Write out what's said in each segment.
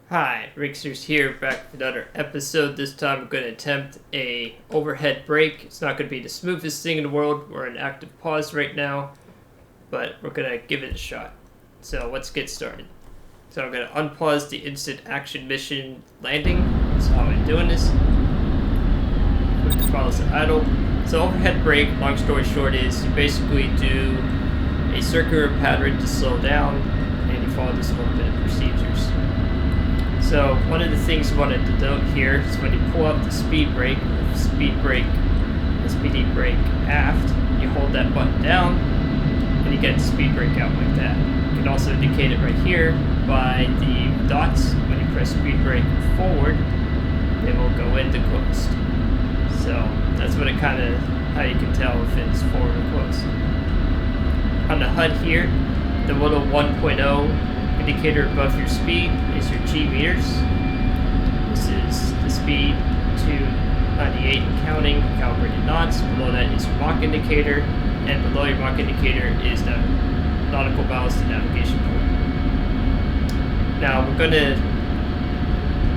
Hi, Rigsters here, back with another episode. This time we're going to attempt a overhead brake. It's not going to be the smoothest thing in the world. We're in active pause right now, but we're going to give it a shot. So let's get started. So I'm going to unpause the instant action mission landing. That's how I'm doing this. Put the throttles to idle. So overhead brake, long story short, is you basically do a circular pattern to slow down, and you follow this little bit of procedures. So one of the things you want to note here is when you pull out the speed brake, SPD brake aft, you hold that button down and you get the speed brake out like that. You can also indicate it right here by the dots. When you press speed brake forward, it will go into closed. So that's what it kind of, how you can tell if it's forward or closed. On the HUD here, the little 1.0 indicator above your speed is your G meters. This is the speed to 98 and counting, calibrated knots. Below that is your Mach indicator, and below your Mach indicator is the nautical ballast and navigation point. Now we're going to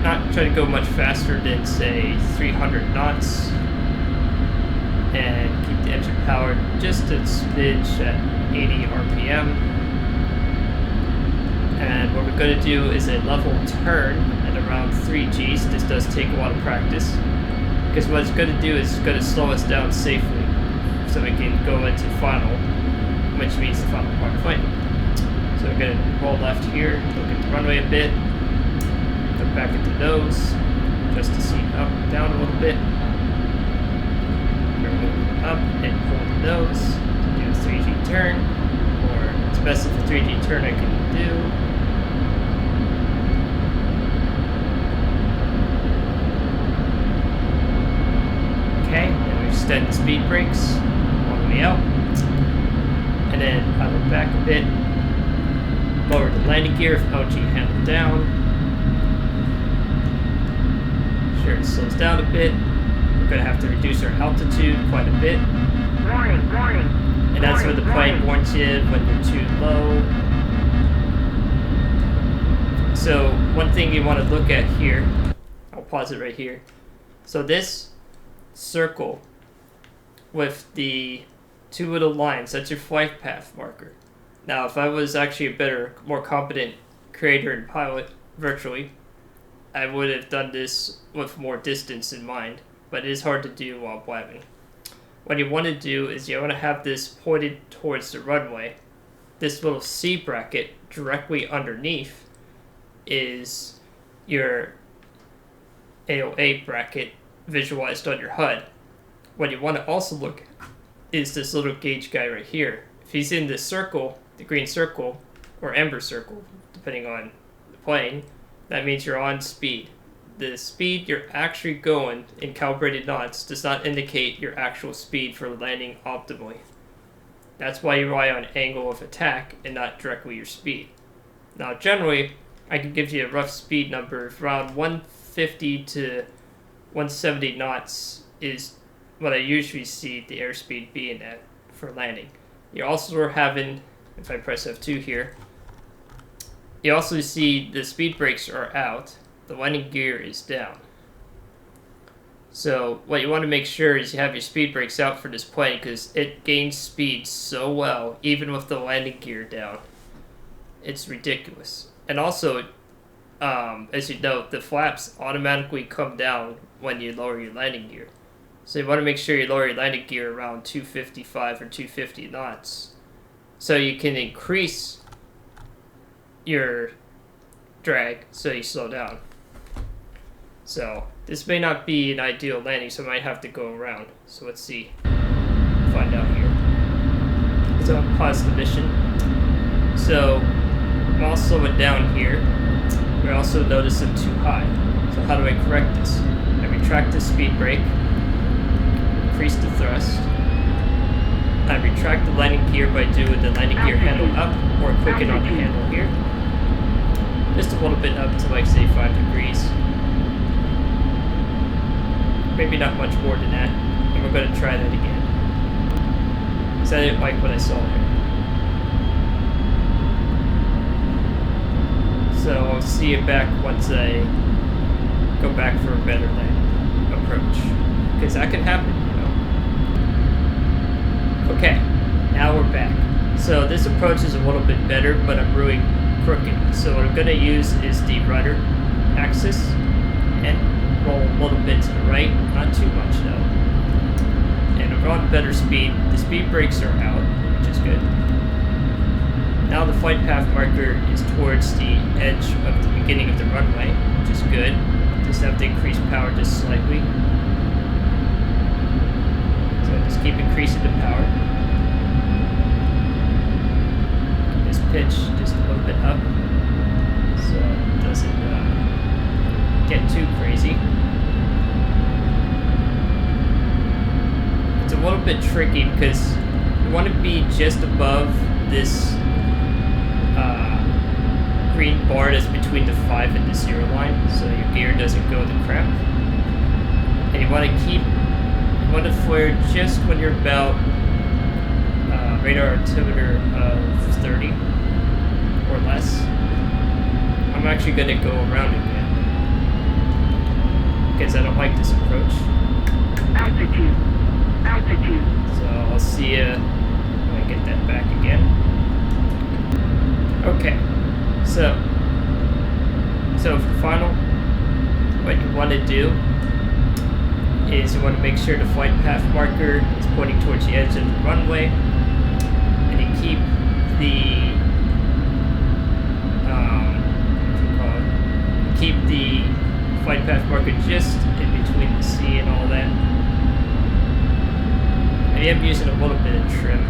not try to go much faster than say 300 knots, and keep the engine powered just a smidge at 80 RPM. And what we're going to do is a level turn at around 3 Gs. This does take a lot of practice, because what it's going to do is it's going to slow us down safely so we can go into final, which means the final part of flight. So we're going to roll left here, look at the runway a bit, look back at the nose, adjust the seat up and down a little bit. We're moving up and pull the nose to do a 3G turn, or it's best if a 3G turn I can do. Okay, and we extend the speed brakes all the way out, and then idle back a bit, lower the landing gear with LG handle down. Sure, it slows down a bit. We're going to have to reduce our altitude quite a bit. Warning. And that's where the plane warns you when you're too low. So one thing you want to look at here, I'll pause it right here. So this circle with the two little lines, that's your flight path marker. Now if I was actually a better, more competent creator and pilot virtually, I would have done this with more distance in mind, but it is hard to do while blabbing. What you want to do is you want to have this pointed towards the runway. This little C bracket directly underneath is your AOA bracket visualized on your HUD. What you want to also look at is this little gauge guy right here. If he's in this circle, the green circle, or amber circle, depending on the plane, that means you're on speed. The speed you're actually going in calibrated knots does not indicate your actual speed for landing optimally. That's why you rely on angle of attack and not directly your speed. Now generally, I can give you a rough speed number of around 150 to 170 knots is what I usually see the airspeed being at for landing. You also are having, if I press F2 here, you also see the speed brakes are out. The landing gear is down. So what you want to make sure is you have your speed brakes out for this plane, because it gains speed so well even with the landing gear down. It's ridiculous. And also, as you note, the flaps automatically come down when you lower your landing gear. So you want to make sure you lower your landing gear around 255 or 250 knots, so you can increase your drag so you slow down. So this may not be an ideal landing, so I might have to go around. So let's see. Find out here. So I'll pause the mission. So I'll slow it down here. We also notice I'm too high. So how do I correct this? I retract the speed brake, increase the thrust. I retract the landing gear by doing the landing gear handle up, or quicken on the handle here. Just a little bit up to like say 5 degrees. Maybe not much more than that. And we're going to try that again, because I didn't like what I saw there. So I'll see you back once I go back for a better landing approach. Because that can happen, you know. Okay, now we're back. So this approach is a little bit better, but I'm really crooked. So what I'm going to use is the rudder axis and roll a little bit to the right, not too much though. And I'm on better speed. The speed brakes are out, which is good. Now the flight path marker is towards the edge of the beginning of the runway, which is good. Just have to increase power just slightly. So just keep increasing the power. This pitch just a little bit up, so it doesn't get too crazy. It's a little bit tricky because you want to be just above this green bar that's between the 5 and the 0 line, so your gear doesn't go to crap. And you want to flare just when you're about radar altimeter of 30 or less. I'm actually going to go around again because I don't like this approach. Altitude. So I'll see you when I get that back again. Okay. So for final, what you want to do is you want to make sure the flight path marker is pointing towards the edge of the runway, and you keep the flight path marker just in between the C and all that. I am using a little bit of trim.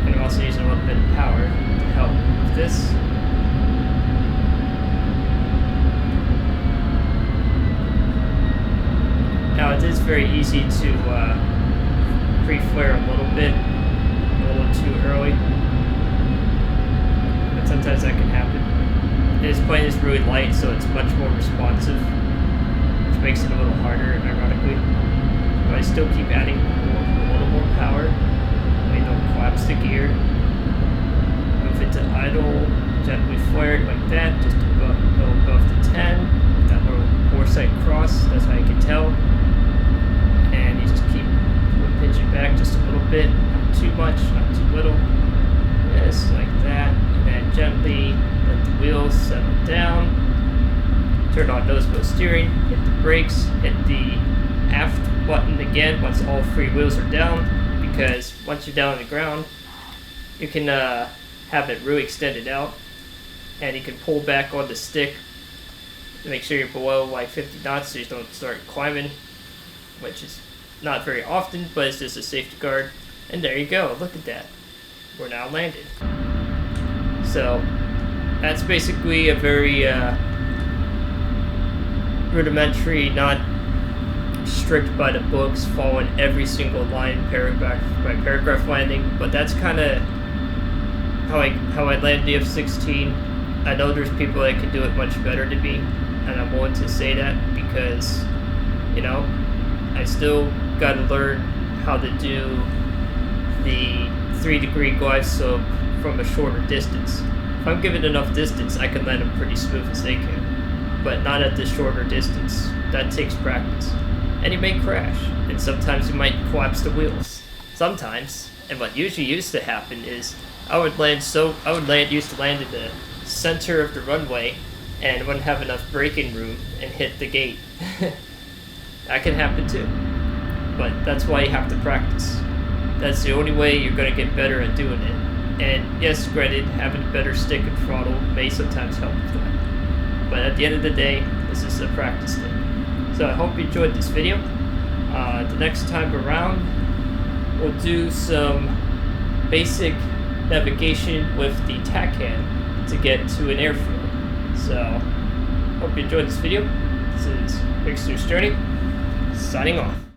And I'm also using a little bit of power to help with this. Now it is very easy to pre-flare a little bit, a little too early. But sometimes that can happen. This plane is really light, so it's much more responsive, which makes it a little harder, ironically. But I still keep adding a little more power. Don't collapse the gear. Move it to idle, gently flare it like that, just above the 10. That little foresight cross, that's how you can tell. And you just keep pinching back just a little bit, not too much, not too little. Just like that. And then gently let the wheels settle down. Turn on nose wheel steering, hit the brakes, hit the aft button again once all 3 wheels are down. Because once you're down on the ground, you can have it really extended out, and you can pull back on the stick to make sure you're below like 50 knots so you don't start climbing, which is not very often, but it's just a safety guard. And there you go, look at that. We're now landed. So that's basically a very rudimentary, not strict by the books, following every single line paragraph by paragraph landing, but that's kind of how I land the F-16. I know there's people that can do it much better than me, and I'm willing to say that because, you know, I still got to learn how to do the 3-degree glide slope from a shorter distance. If I'm given enough distance, I can land them pretty smooth as they can, but not at this shorter distance. That takes practice. And you may crash, and sometimes you might collapse the wheels. Sometimes, and what usually used to happen is I would used to land in the center of the runway and wouldn't have enough braking room and hit the gate. That can happen too. But that's why you have to practice. That's the only way you're going to get better at doing it. And yes, granted, having a better stick and throttle may sometimes help with that. But at the end of the day, this is a practice thing. So I hope you enjoyed this video. The next time around, we'll do some basic navigation with the TACAN to get to an airfield. So, hope you enjoyed this video. This is Rigsters Journey, signing off.